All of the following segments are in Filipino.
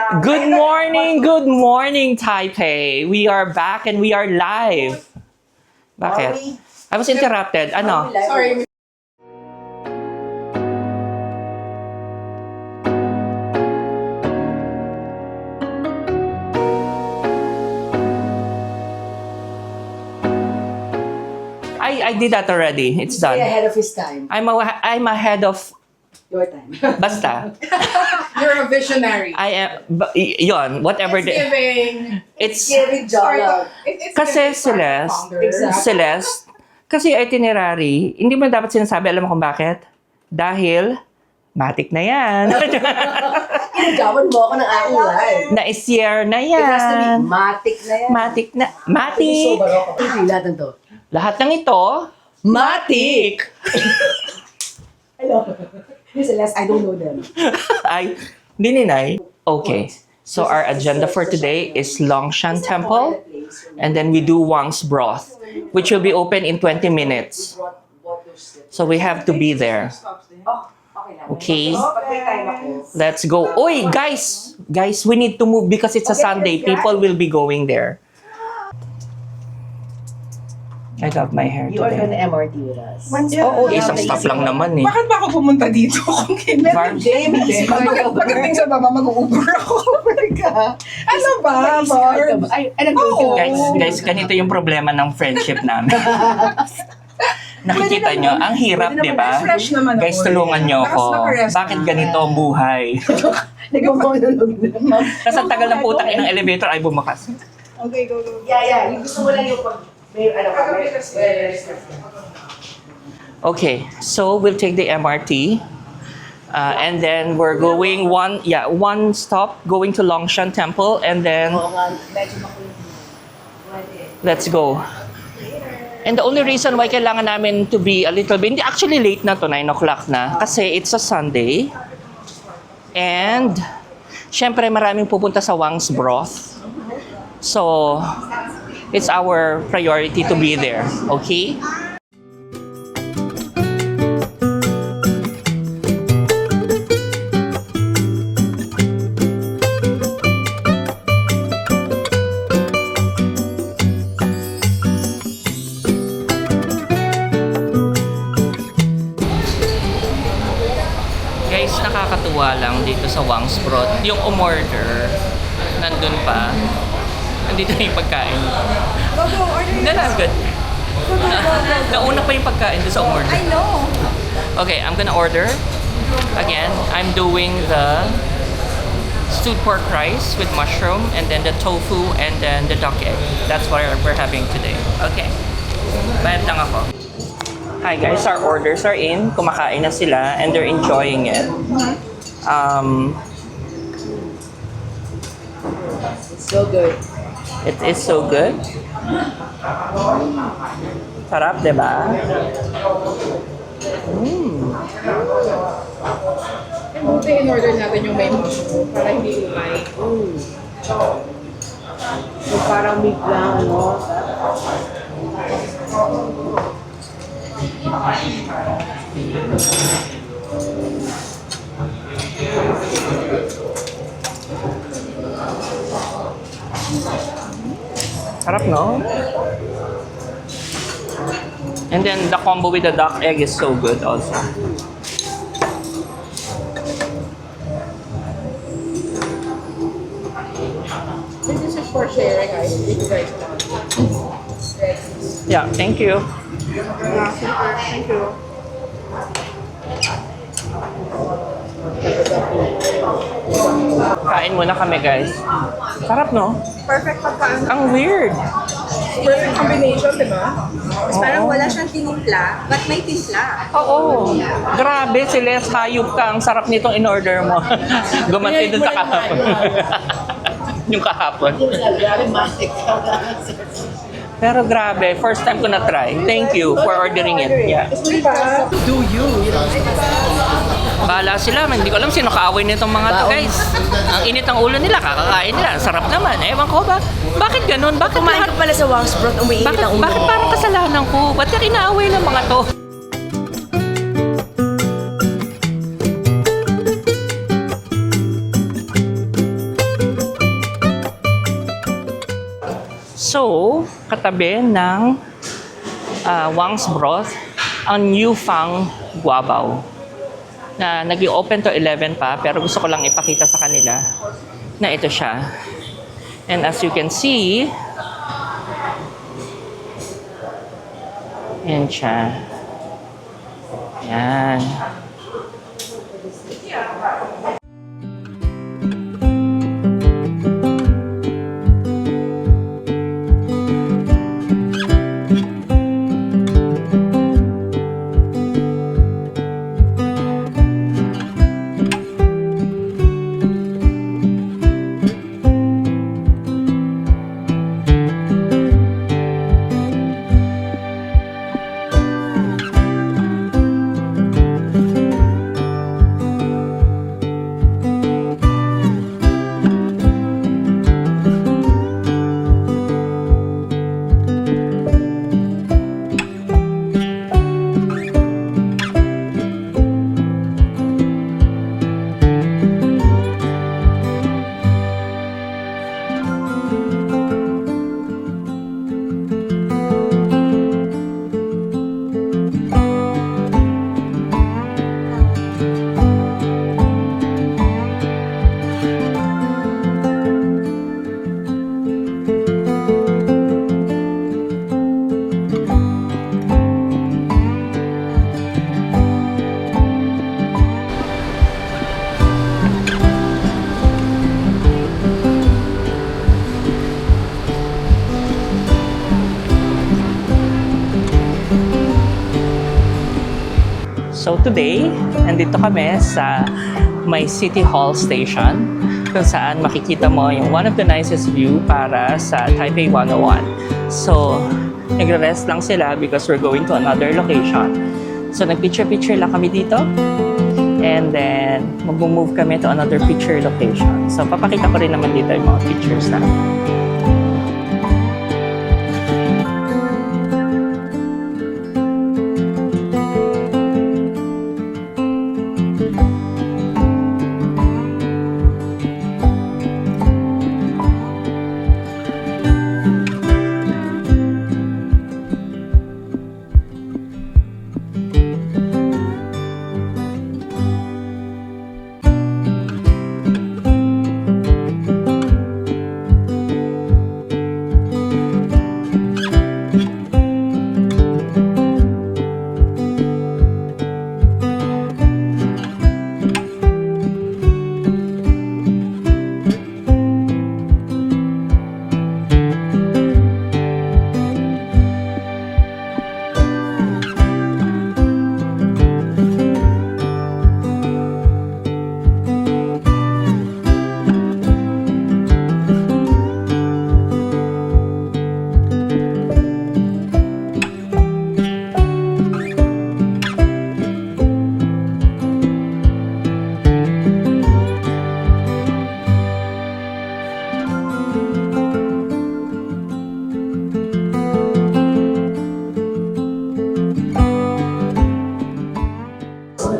Good morning, Taipei. We are back and we are live. Bakit? I was interrupted. Ano? Sorry. I did that already. It's done. Ahead of his time. I'm ahead of Your time. basta. You're a visionary. I am yon whatever It's giving. it's Giving Jollof. It's kasi giving start Celeste, founder. Exactly. Celeste, kasi itinerary, hindi mo dapat sinasabi, alam mo kung bakit? Dahil matik na yan. Inagawan mo ako ng aking live. Na-share na It has to be yan. matic na yan. Matik na. So, Matik. baroko. Lahat ng to. Lahat ng ito, matik. Hello. Miss Celeste, I don't know them. Ay, dininay. Okay. So our agenda for today is Longshan Temple, and then we do Wang's Broth, which will be open in 20 minutes. So we have to be there. Okay. Let's go. Oi, guys! Guys, we need to move because it's a Sunday. People will be going there. I got my hair You are going today. to MRT with us. Oo, isang stop lang naman eh. Bakit ba ako pumunta dito? Kung Barb, pagdating sa baba, mag-Uber ako. Ano ba, Barb? Ay, nag-go. guys, ganito yung problema ng friendship namin. Nakikita nyo, ang hirap, di ba? Fresh naman ako. Guys, tulungan nyo ako. Naka-rest Bakit ganito ang buhay? Nag-monolog naman. Kasi ang tagal ng putang ng elevator ay bumakas. Okay, go, go. Yeah. Yung gusto mo lang yung pag... May ano ka, may... Okay, so we'll take the MRT. And then we're going one stop, going to Longshan Temple, and then Oo nga, medyo makulit mo. let's go. And the only reason why kailangan namin to be a little bit, hindi actually late na to, 9 o'clock na, kasi it's a Sunday. And, syempre maraming pupunta sa Wang's Broth. So, it's our priority to be there, okay? Guys, nakakatuwa lang dito sa Wang's Broth. Yung umorder, nandun pa. Nandito na yung pagkain. Go, go, order. No, I'm good. Nauna pa yung pagkain doon sa umorder. I know. Okay, I'm gonna order. Again, I'm doing the stewed pork rice with mushroom, and then the tofu, and then the duck egg. That's what we're having today. Okay. Bayad lang ako. Hi guys, our orders are in. Kumakain na sila and they're enjoying it. It's so good. It is so good. Sarap, di ba? Buti in-order natin yung may mushroom para hindi umay. So, parang meat lang, ano? Sarap, no? And then the combo with the duck egg is so good also. This is for sharing, guys. If you guys want. Yeah, thank you. Yeah, super. Thank you. Kain muna kami, guys. Sarap, no? Perfect pagkaan. Ang weird. Perfect combination, di ba? Parang wala siyang tinimpla, but may timpla. Oo. Grabe, Celeste, hayop ka. Ang sarap nitong in-order mo. Gumanti dun sa kahapon. Yung kahapon. Grabe, matic ka. Pero grabe, first time ko na-try. Thank you for ordering it. Yeah. Di ba? Do you? Bahala sila. Hindi ko alam sino kaaway nitong mga to, guys. Ang init ng ulo nila, kakakain nila. Ang sarap naman. Ewan ko ba? Bakit ganun? Bakit Kumain lahat? ka pala sa Wang's Broth, umiinit Bakit, ang ulo bakit mo. parang kasalanan ko? Ba't ka inaaway ng mga to? So, katabi ng Wang's Broth, ang New Fang Guabao. Na nag-open to 11 pa, pero gusto ko lang ipakita sa kanila na ito siya. And as you can see, yan siya. Yan. So today, nandito kami sa may City Hall Station kung saan makikita mo yung one of the nicest view para sa Taipei 101. So, nagre-rest lang sila because we're going to another location. So, nag-picture-picture lang kami dito. And then, mag-move kami to another picture location. So, papakita ko rin naman dito yung mga pictures na.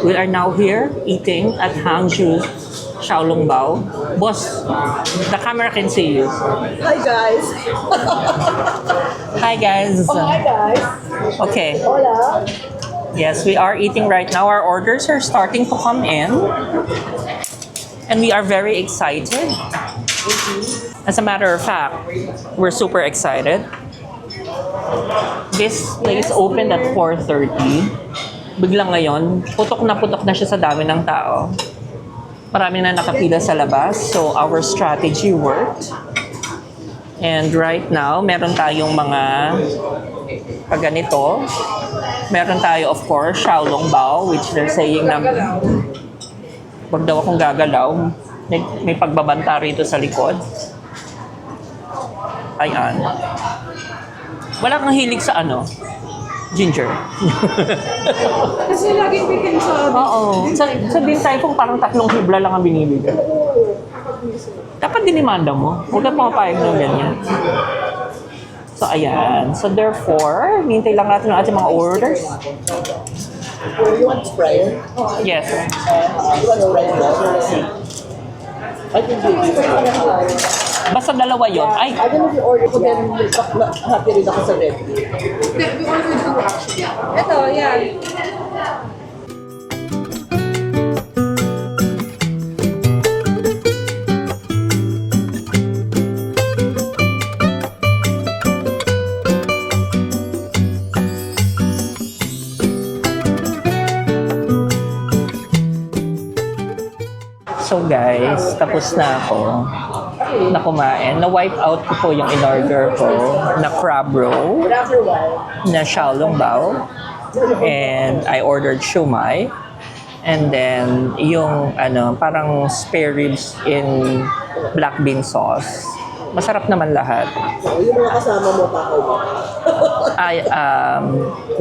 We are now here eating at Hangzhou Xiaolongbao. Boss, the camera can see you. Hi guys. Hi guys. Hi guys. Okay. Hola. Yes, we are eating right now. Our orders are starting to come in. And we are very excited. As a matter of fact, we're super excited. This place opened at 4:30. Biglang ngayon, putok na siya sa dami ng tao. Marami na nakapila sa labas. So, our strategy worked. And right now, meron tayong mga ganito. Meron tayo, of course, Xiaolongbao, which they're saying na wag daw akong gagalaw. May pagbabanta rito sa likod. Ayan. Wala kang hilig sa ano? Ginger. Kasi laging weekend sa... Oo. Sa din tayo kung parang 3 hibla lang ang binibigay. Dapat dinimanda mo. Huwag ka pumapayag ng ganyan. So, ayan. So, therefore, hintay lang natin ang ating mga orders. You want Sprite? Yes. You want Sprite? I can do this. Basta dalawa yon. Ay, I don't know if you order ko din, happy rin ako sa red. Hindi, we ordered two actually. Ito, yan. so guys, tapos na ako na kumain. Na-wipe out ko po yung in-order ko na crab roll, But after a while, na xiaolong bao, and I ordered shumai, and then yung parang spare ribs in black bean sauce. Masarap naman lahat. yung mga kasama mo, takaw mo. Ay,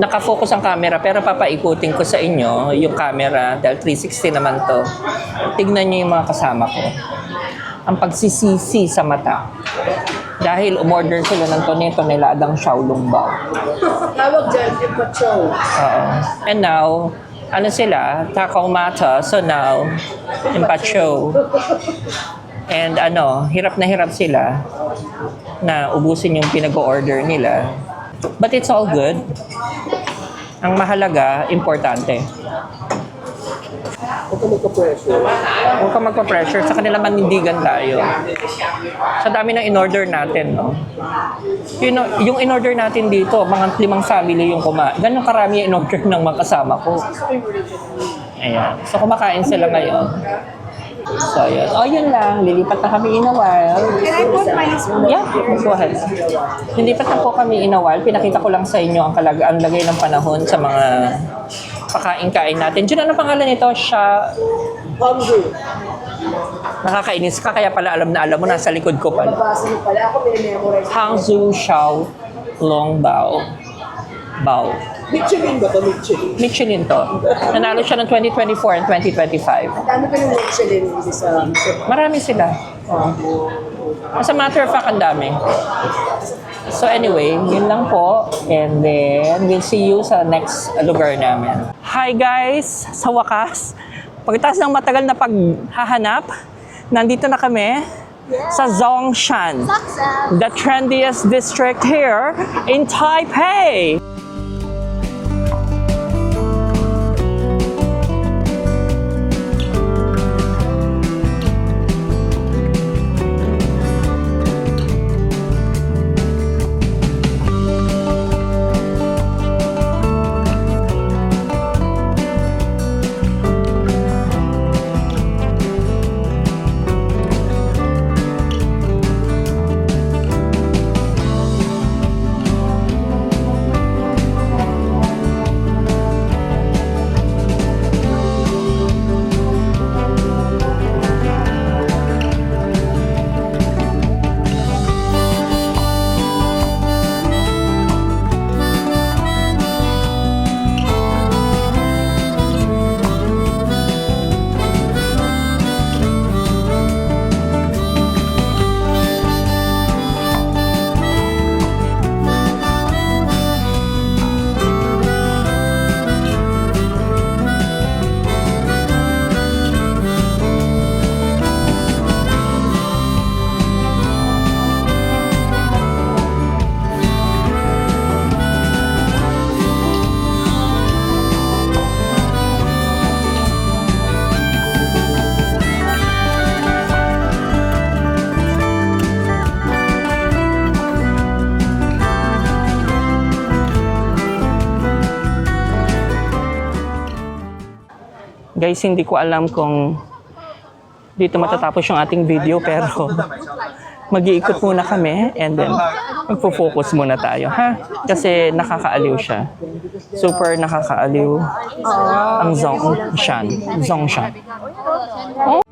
nakafocus ang camera pero papaikutin ko sa inyo yung camera dahil 360 naman to. Tignan niyo yung mga kasama ko. Ang pagsisisi sa mata. Dahil umorder sila ng toneladang xiaolong bao. Tawag dyan, impachow. Oo. And now, sila? Takaw mata. So now, impacho. And hirap na hirap sila na ubusin yung pinag-order nila. But it's all good. Ang mahalaga, importante. Huwag ka magka-pressure. Huwag ka magpa-pressure. Sa kanila manindigan tayo. Sa dami ng in-order natin, no? Yung in-order natin dito, mga 5 family yung Ganun karami yung in-order ng mga kasama ko. Ayan. So, kumakain sila ngayon. So, yun. Yun lang. Lilipat na kami in a while. Can I put my spoon? Yeah, go ahead. Lilipat na po kami in a while. Pinakita ko lang sa inyo ang lagay ng panahon sa mga pakain-kain natin. Diyan, ano pangalan nito? Hungry. Nakakainis ka, kaya pala alam mo, nasa likod ko pala. Nabasa mo pala, ako minimemorize. Hangzhou Xiao Long Bao. Michelin ba ito? Michelin. Michelin to. Nanalo siya ng 2024 and 2025. Dami pa yung Michelin sa... Marami sila. As a matter of fact, ang dami. So anyway, yun lang po. And then, we'll see you sa next lugar namin. Hi guys! Sa wakas, pagkatapos ng matagal na paghahanap, nandito na kami sa Zhongshan, the trendiest district here in Taipei. Guys, hindi ko alam kung dito matatapos yung ating video pero mag-iikot muna kami and then magpo-focus muna tayo, ha? Kasi nakakaaliw siya. Super nakakaaliw ang Zhongshan. Oh,